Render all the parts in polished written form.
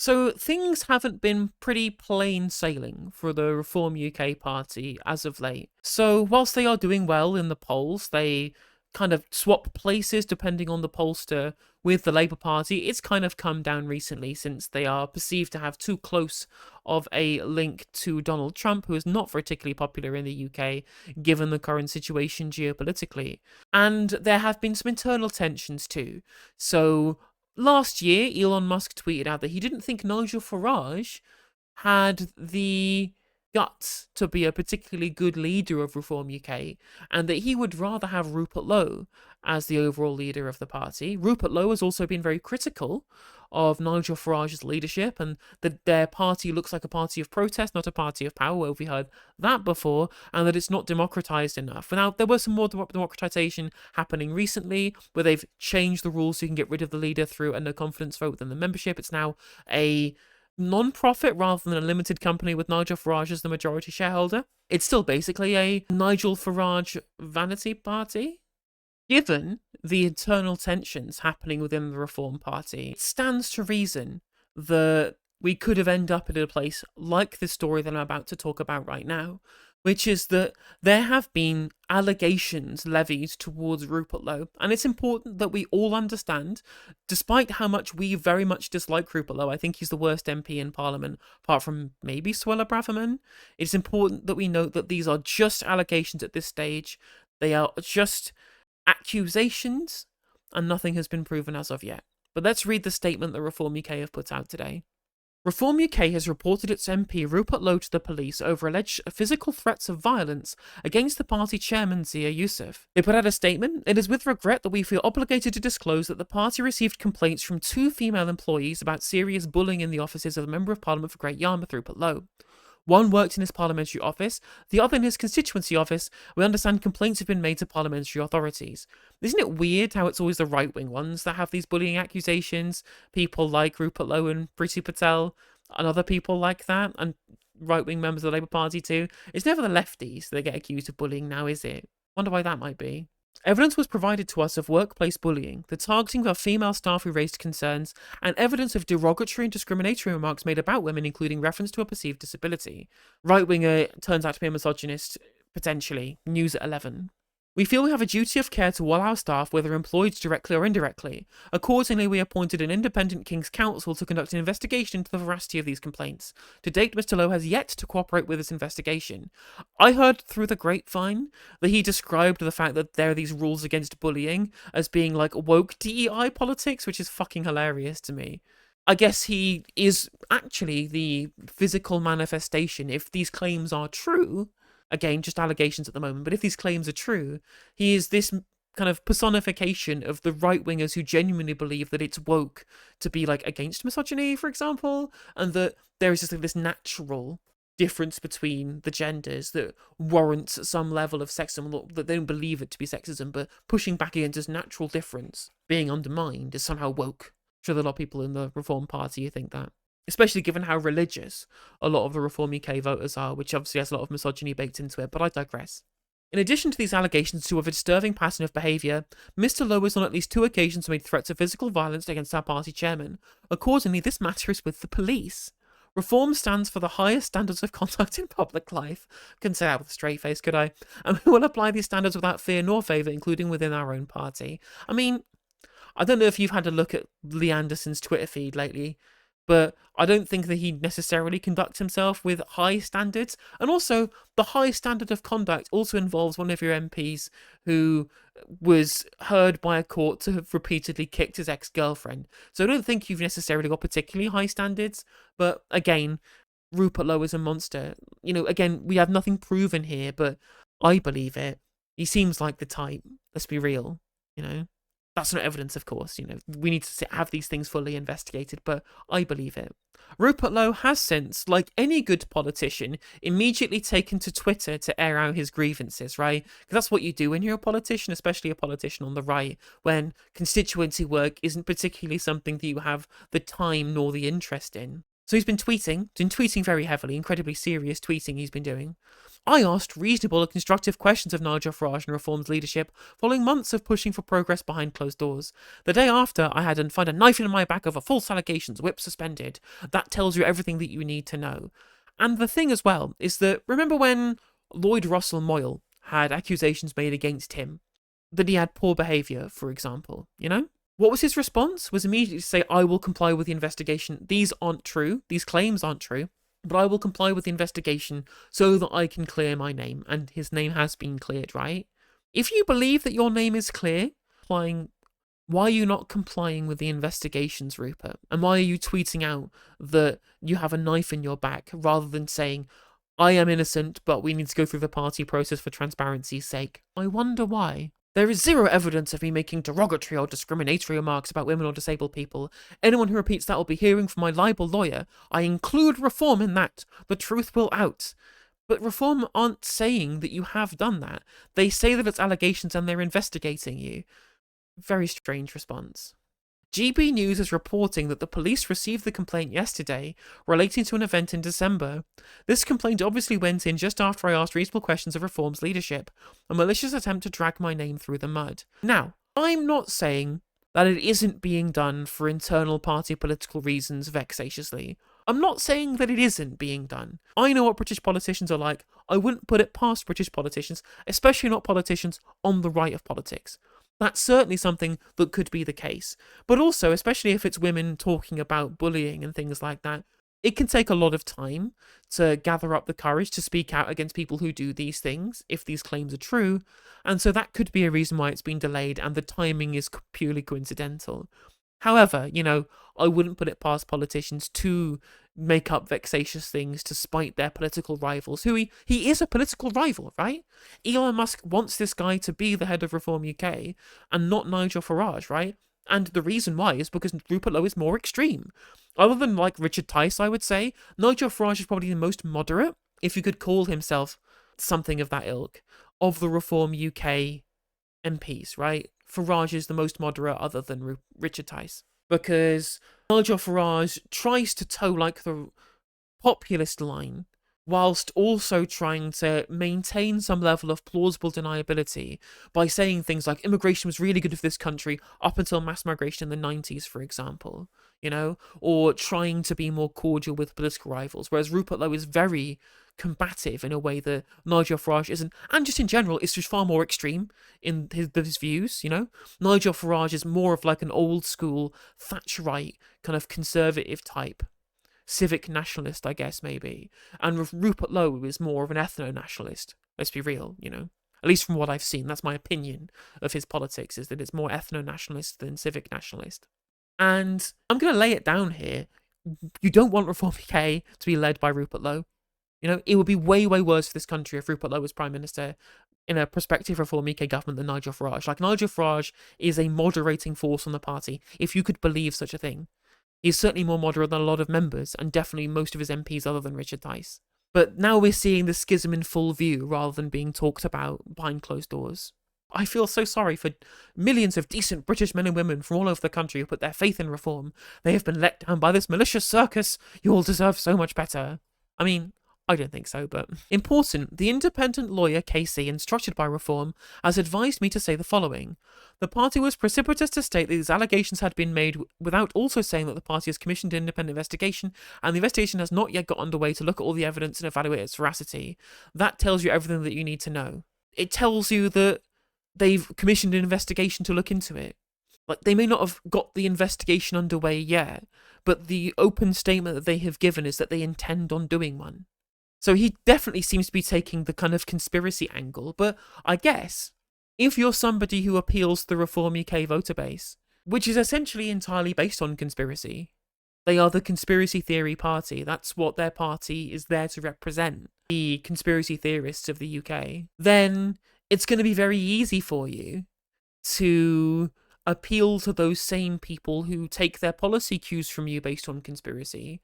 So things haven't been pretty plain sailing for the Reform UK party as of late. So whilst they are doing well in the polls, they kind of swap places depending on the pollster with the Labour Party. It's kind of come down recently since they are perceived to have too close of a link to Donald Trump, who is not particularly popular in the UK given the current situation geopolitically. And there have been some internal tensions too. So last year, Elon Musk tweeted out that he didn't think Nigel Farage had the guts to be a particularly good leader of Reform UK, and that he would rather have Rupert Lowe as the overall leader of the party. Rupert Lowe has also been very critical of Nigel Farage's leadership, and that their party looks like a party of protest, not a party of power. Well, we heard that before, and that it's not democratized enough. Now, there was some more democratization happening recently, where they've changed the rules so you can get rid of the leader through a no confidence vote within the membership. It's now a non-profit rather than a limited company with Nigel Farage as the majority shareholder. It's still basically a Nigel Farage vanity party. Given the internal tensions happening within the Reform Party, it stands to reason that we could have ended up in a place like this story that I'm about to talk about right now, which is that there have been allegations levied towards Rupert Lowe. And it's important that we all understand, despite how much we very much dislike Rupert Lowe, I think he's the worst MP in Parliament, apart from maybe Suella Braverman. It's important that we note that these are just allegations at this stage. They are just accusations, and nothing has been proven as of yet. But let's read the statement that Reform UK have put out today. Reform UK has reported its MP Rupert Lowe to the police over alleged physical threats of violence against the party chairman Zia Youssef. They put out a statement. It is with regret that we feel obligated to disclose that the party received complaints from 2 female employees about serious bullying in the offices of the Member of Parliament for Great Yarmouth, Rupert Lowe. One worked in his parliamentary office, the other in his constituency office. We understand complaints have been made to parliamentary authorities. Isn't it weird how it's always the right-wing ones that have these bullying accusations? People like Rupert Lowe and Priti Patel, and other people like that, and right-wing members of the Labour Party too. It's never the lefties that get accused of bullying now, is it? Wonder why that might be. Evidence was provided to us of workplace bullying, the targeting of female staff who raised concerns, and evidence of derogatory and discriminatory remarks made about women, including reference to a perceived disability. Right-winger turns out to be a misogynist, potentially. News at 11. We feel we have a duty of care to all our staff, whether employed directly or indirectly. Accordingly, we appointed an independent King's Counsel to conduct an investigation into the veracity of these complaints. To date, Mr. Lowe has yet to cooperate with this investigation. I heard through the grapevine that he described the fact that there are these rules against bullying as being like woke DEI politics, which is fucking hilarious to me. I guess he is actually the physical manifestation, if these claims are true. Again, just allegations at the moment, but if these claims are true, he is this kind of personification of the right-wingers who genuinely believe that it's woke to be, like, against misogyny, for example, and that there is just like, this natural difference between the genders that warrants some level of sexism, that they don't believe it to be sexism, but pushing back against this natural difference being undermined is somehow woke. I'm sure there are a lot of people in the Reform Party who think that. Especially given how religious a lot of the Reform UK voters are, which obviously has a lot of misogyny baked into it, but I digress. In addition to these allegations to a disturbing pattern of behaviour, Mr. Lowe has on at least 2 occasions made threats of physical violence against our party chairman. Accordingly, this matter is with the police. Reform stands for the highest standards of conduct in public life. Couldn't say that with a straight face, could I? And we will apply these standards without fear nor favour, including within our own party. I mean, I don't know if you've had a look at Lee Anderson's Twitter feed lately, but I don't think that he necessarily conducts himself with high standards. And also, the high standard of conduct also involves one of your MPs who was heard by a court to have repeatedly kicked his ex-girlfriend. So I don't think you've necessarily got particularly high standards. But again, Rupert Lowe is a monster. You know, again, we have nothing proven here, but I believe it. He seems like the type. Let's be real, you know. That's not evidence, of course, you know, we need to have these things fully investigated, but I believe it. Rupert Lowe has since, like any good politician, immediately taken to Twitter to air out his grievances, right? Because that's what you do when you're a politician, especially a politician on the right, when constituency work isn't particularly something that you have the time nor the interest in. So he's been tweeting very heavily, incredibly serious tweeting he's been doing. I asked reasonable and constructive questions of Nigel Farage and Reform's leadership following months of pushing for progress behind closed doors. The day after, I had to find a knife in my back over false allegations, whip suspended. That tells you everything that you need to know. And the thing as well is that, remember when Lloyd Russell Moyle had accusations made against him? That he had poor behaviour, for example, you know? What was his response? Was immediately to say, I will comply with the investigation. These aren't true. These claims aren't true. But I will comply with the investigation so that I can clear my name. And his name has been cleared, right? If you believe that your name is clear, why are you not complying with the investigations, Rupert? And why are you tweeting out that you have a knife in your back rather than saying, I am innocent, but we need to go through the party process for transparency's sake? I wonder why. There is zero evidence of me making derogatory or discriminatory remarks about women or disabled people. Anyone who repeats that will be hearing from my libel lawyer. I include Reform in that. The truth will out. But Reform aren't saying that you have done that. They say that it's allegations and they're investigating you. Very strange response. GB News is reporting that the police received the complaint yesterday relating to an event in December. This complaint obviously went in just after I asked reasonable questions of Reform's leadership, a malicious attempt to drag my name through the mud. Now, I'm not saying that it isn't being done for internal party political reasons vexatiously. I'm not saying that it isn't being done. I know what British politicians are like. I wouldn't put it past British politicians, especially not politicians on the right of politics. That's certainly something that could be the case. But also, especially if it's women talking about bullying and things like that, it can take a lot of time to gather up the courage to speak out against people who do these things, if these claims are true. And so that could be a reason why it's been delayed, and the timing is purely coincidental. However, I wouldn't put it past politicians to make up vexatious things to spite their political rivals, who he is a political rival, right? Elon Musk wants this guy to be the head of Reform UK and not Nigel Farage, right? And the reason why is because Rupert Lowe is more extreme. Other than like Richard Tice, I would say, Nigel Farage is probably the most moderate, if you could call himself something of that ilk, of the Reform UK MPs, right? Farage is the most moderate other than Richard Tice. Because Nigel Farage tries to toe like the populist line whilst also trying to maintain some level of plausible deniability by saying things like immigration was really good for this country up until mass migration in the 90s, for example, or trying to be more cordial with political rivals, whereas Rupert Lowe is very combative in a way that Nigel Farage isn't, and just in general is just far more extreme in his views, Nigel Farage is more of like an old school Thatcherite kind of conservative type, civic nationalist, I guess, maybe. And Rupert Lowe is more of an ethno-nationalist, let's be real, At least from what I've seen, that's my opinion of his politics, is that it's more ethno-nationalist than civic nationalist. And I'm going to lay it down here. You don't want Reform UK to be led by Rupert Lowe. It would be way, way worse for this country if Rupert Lowe was Prime Minister in a prospective Reform UK government than Nigel Farage. Like, Nigel Farage is a moderating force on the party, if you could believe such a thing. He's certainly more moderate than a lot of members, and definitely most of his MPs other than Richard Tice. But now we're seeing the schism in full view rather than being talked about behind closed doors. I feel so sorry for millions of decent British men and women from all over the country who put their faith in Reform. They have been let down by this malicious circus. You all deserve so much better. I mean, I don't think so, but... Important, the independent lawyer KC, instructed by Reform, has advised me to say the following. The party was precipitous to state that these allegations had been made without also saying that the party has commissioned an independent investigation, and the investigation has not yet got underway to look at all the evidence and evaluate its veracity. That tells you everything that you need to know. It tells you that they've commissioned an investigation to look into it. Like, they may not have got the investigation underway yet, but the open statement that they have given is that they intend on doing one. So he definitely seems to be taking the kind of conspiracy angle, but I guess if you're somebody who appeals to the Reform UK voter base, which is essentially entirely based on conspiracy, they are the conspiracy theory party, that's what their party is there to represent, the conspiracy theorists of the UK, then it's going to be very easy for you to appeal to those same people who take their policy cues from you based on conspiracy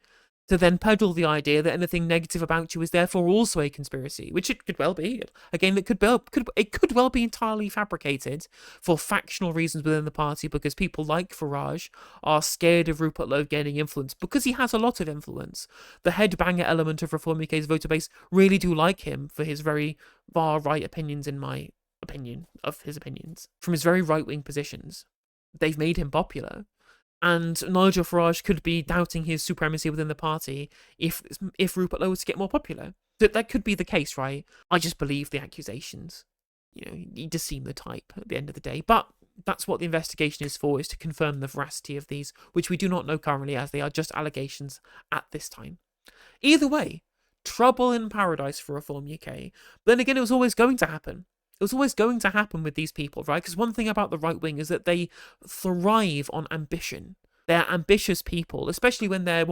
to then peddle the idea that anything negative about you is therefore also a conspiracy, which it could well be. Again, it could well be entirely fabricated for factional reasons within the party, because people like Farage are scared of Rupert Lowe gaining influence, because he has a lot of influence. The headbanger element of Reform UK's voter base really do like him for his very far-right opinions, in my opinion, of his opinions, from his very right-wing positions. They've made him popular. And Nigel Farage could be doubting his supremacy within the party if Rupert Lowe was to get more popular. That could be the case, right? I just believe the accusations. He does seem the type at the end of the day. But that's what the investigation is for, is to confirm the veracity of these, which we do not know currently, as they are just allegations at this time. Either way, trouble in paradise for Reform UK. But then again, it was always going to happen. It was always going to happen with these people, right? Because one thing about the right wing is that they thrive on ambition. They're ambitious people, especially when they're,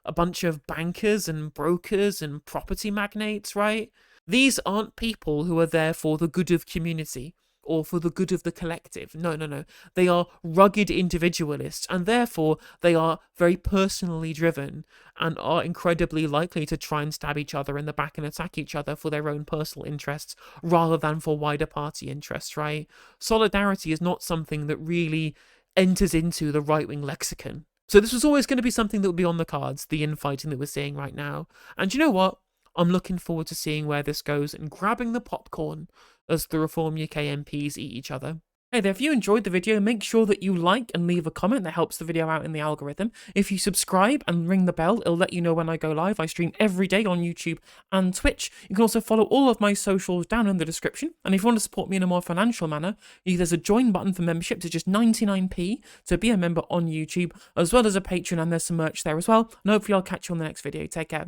a bunch of bankers and brokers and property magnates, right? These aren't people who are there for the good of community or for the good of the collective. No. They are rugged individualists, and therefore they are very personally driven and are incredibly likely to try and stab each other in the back and attack each other for their own personal interests rather than for wider party interests, right? Solidarity is not something that really enters into the right-wing lexicon. So this was always going to be something that would be on the cards, the infighting that we're seeing right now. And you know what? I'm looking forward to seeing where this goes and grabbing the popcorn as the Reform UK MPs eat each other. Hey there, if you enjoyed the video, make sure that you like and leave a comment. That helps the video out in the algorithm. If you subscribe and ring the bell, it'll let you know when I go live. I stream every day on YouTube and Twitch. You can also follow all of my socials down in the description. And if you want to support me in a more financial manner, there's a join button for membership to just 99p to be a member on YouTube, as well as a Patreon, and there's some merch there as well. And hopefully I'll catch you on the next video. Take care.